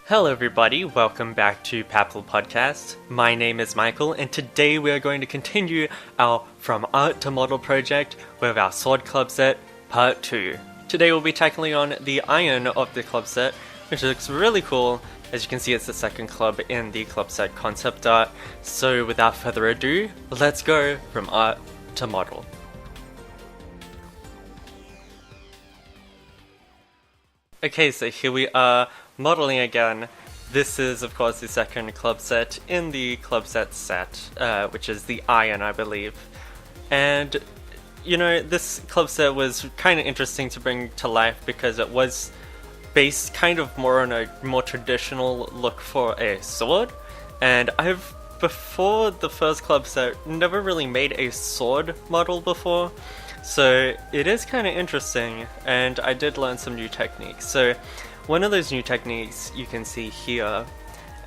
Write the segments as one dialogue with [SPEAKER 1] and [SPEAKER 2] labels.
[SPEAKER 1] Hello everybody, welcome back to Papel Podcast. My name is Michael and today we are going to continue our From Art to Model project with our Sword Clubset Part 2. Today we'll be tackling on the iron of the club set, which looks really cool. As you can see, it's the second club in the club set concept art. So without further ado, let's go from art to model. Okay, so here we are modeling again. This is of course the second club set in the club set, which is the iron, I believe. And you know, this club set was kind of interesting to bring to life because it was based kind of more on a more traditional look for a sword. And I've, before the first club set, never really made a sword model before. So it is kind of interesting, and I did learn some new techniques. So one of those new techniques you can see here,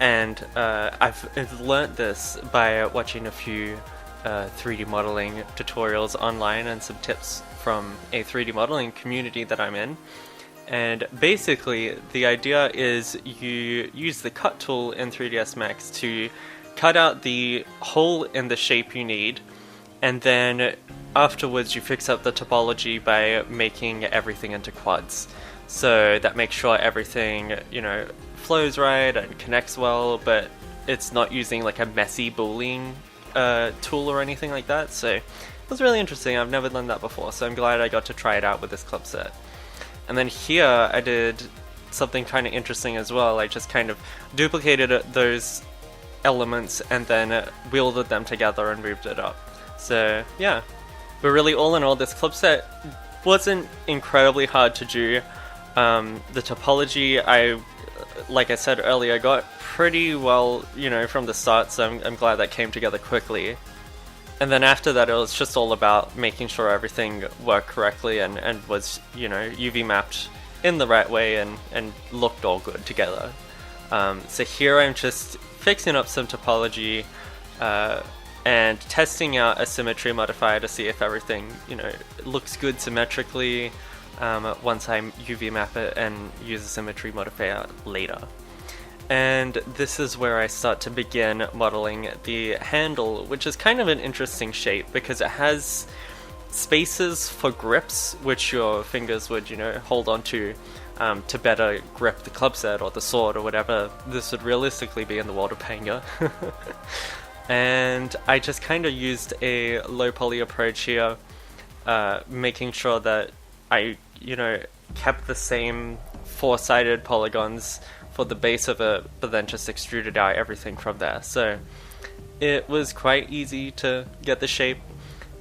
[SPEAKER 1] and I've learned this by watching a few 3D modeling tutorials online and some tips from a 3D modeling community that I'm in. And basically the idea is you use the cut tool in 3ds Max to cut out the hole in the shape you need, and then afterwards you fix up the topology by making everything into quads. So that makes sure everything, you know, flows right and connects well, but it's not using like a messy boolean tool or anything like that. So it was really interesting. I've never done that before, so I'm glad I got to try it out with this club set. And then here I did something kind of interesting as well. I just kind of duplicated those elements and then wielded them together and moved it up. So yeah, but really all in all, this club set wasn't incredibly hard to do. The topology, like I said earlier, got pretty well, you know, from the start, so I'm glad that came together quickly. And then after that, it was just all about making sure everything worked correctly and was, you know, UV mapped in the right way and looked all good together. So here I'm just fixing up some topology and testing out a symmetry modifier to see if everything, you know, looks good symmetrically once I UV map it and use a symmetry modifier later. And this is where I start to begin modeling the handle, which is kind of an interesting shape because it has spaces for grips, which your fingers would, you know, hold on to better grip the club set or the sword or whatever this would realistically be in the world of Pangyas. And I just kind of used a low poly approach here, making sure that I, you know, kept the same four-sided polygons for the base of it, but then just extruded out everything from there. So it was quite easy to get the shape,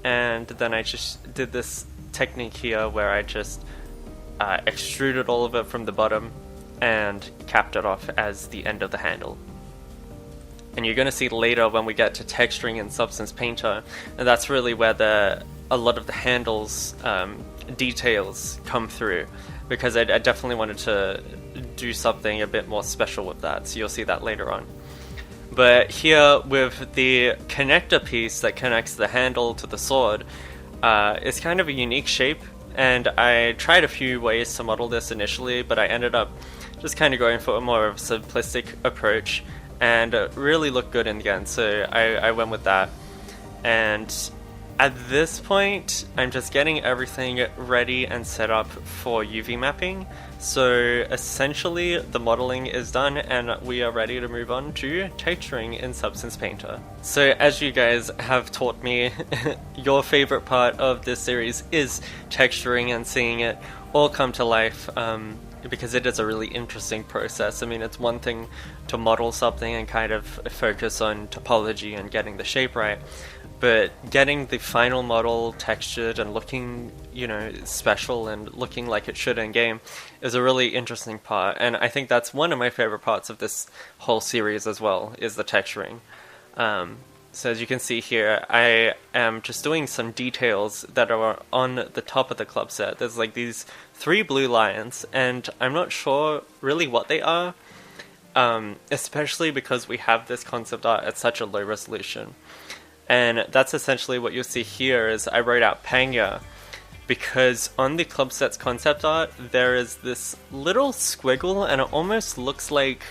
[SPEAKER 1] and then I just did this technique here where I just extruded all of it from the bottom and capped it off as the end of the handle. And you're going to see later when we get to texturing in Substance Painter, and that's really where a lot of the handles details come through, because I definitely wanted to do something a bit more special with that, so you'll see that later on. But here with the connector piece that connects the handle to the sword, it's kind of a unique shape, and I tried a few ways to model this initially, but I ended up just kind of going for a more of a simplistic approach, and it really looked good in the end, so I went with that. And at this point, I'm just getting everything ready and set up for UV mapping. So essentially, the modeling is done and we are ready to move on to texturing in Substance Painter. So as you guys have taught me, your favorite part of this series is texturing and seeing it all come to life, because it is a really interesting process. I mean, it's one thing to model something and kind of focus on topology and getting the shape right, but getting the final model textured and looking, you know, special and looking like it should in game is a really interesting part. And I think that's one of my favorite parts of this whole series as well, is the texturing. So as you can see here, I am just doing some details that are on the top of the club set. There's like these 3 blue lines, and I'm not sure really what they are, especially because we have this concept art at such a low resolution. And that's essentially what you'll see here is I wrote out Pangyas, because on the club set's concept art, there is this little squiggle, and it almost looks like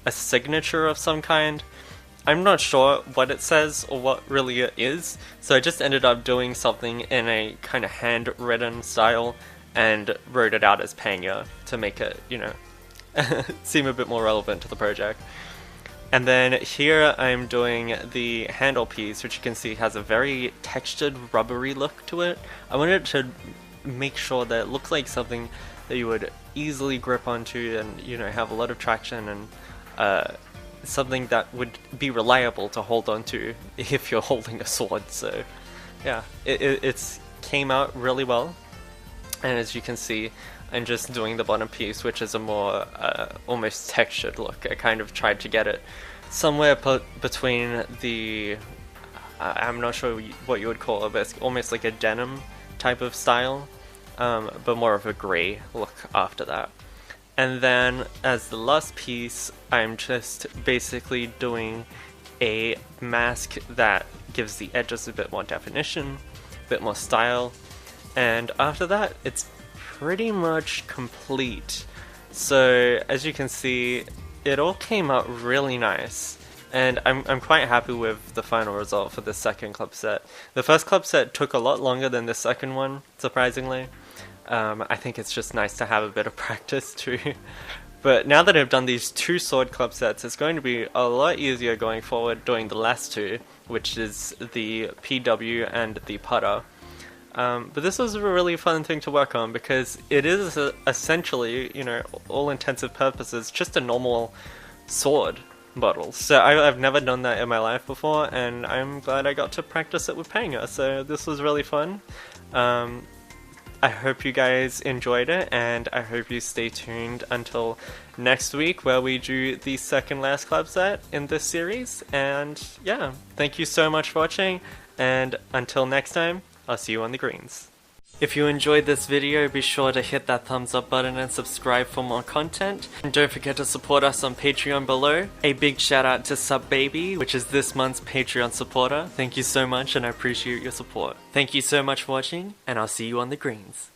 [SPEAKER 1] a signature of some kind. I'm not sure what it says or what really it is, so I just ended up doing something in a kind of handwritten style and wrote it out as Panga to make it, you know, seem a bit more relevant to the project. And then here I'm doing the handle piece, which you can see has a very textured, rubbery look to it. I wanted to make sure that it looked like something that you would easily grip onto and, you know, have a lot of traction, and something that would be reliable to hold onto if you're holding a sword. So yeah, it's came out really well. And as you can see, I'm just doing the bottom piece, which is a more almost textured look. I kind of tried to get it somewhere between the, I'm not sure what you would call it, but it's almost like a denim type of style, but more of a grey look after that. And then as the last piece, I'm just basically doing a mask that gives the edges a bit more definition, a bit more style, and after that it's pretty much complete. So as you can see, it all came out really nice, and I'm quite happy with the final result for the second club set. The first club set took a lot longer than the second one, surprisingly. I think it's just nice to have a bit of practice too. But now that I've done these 2 sword club sets, it's going to be a lot easier going forward doing the last 2, which is the PW and the putter. But this was a really fun thing to work on because it is essentially, you know, all intensive purposes, just a normal sword model. So I've never done that in my life before, and I'm glad I got to practice it with Pangyas. So this was really fun. I hope you guys enjoyed it, and I hope you stay tuned until next week where we do the second last club set in this series. And yeah, thank you so much for watching, and until next time, I'll see you on the greens. If you enjoyed this video, be sure to hit that thumbs up button and subscribe for more content. And don't forget to support us on Patreon below. A big shout out to Sub Baby, which is this month's Patreon supporter. Thank you so much, and I appreciate your support. Thank you so much for watching, and I'll see you on the greens.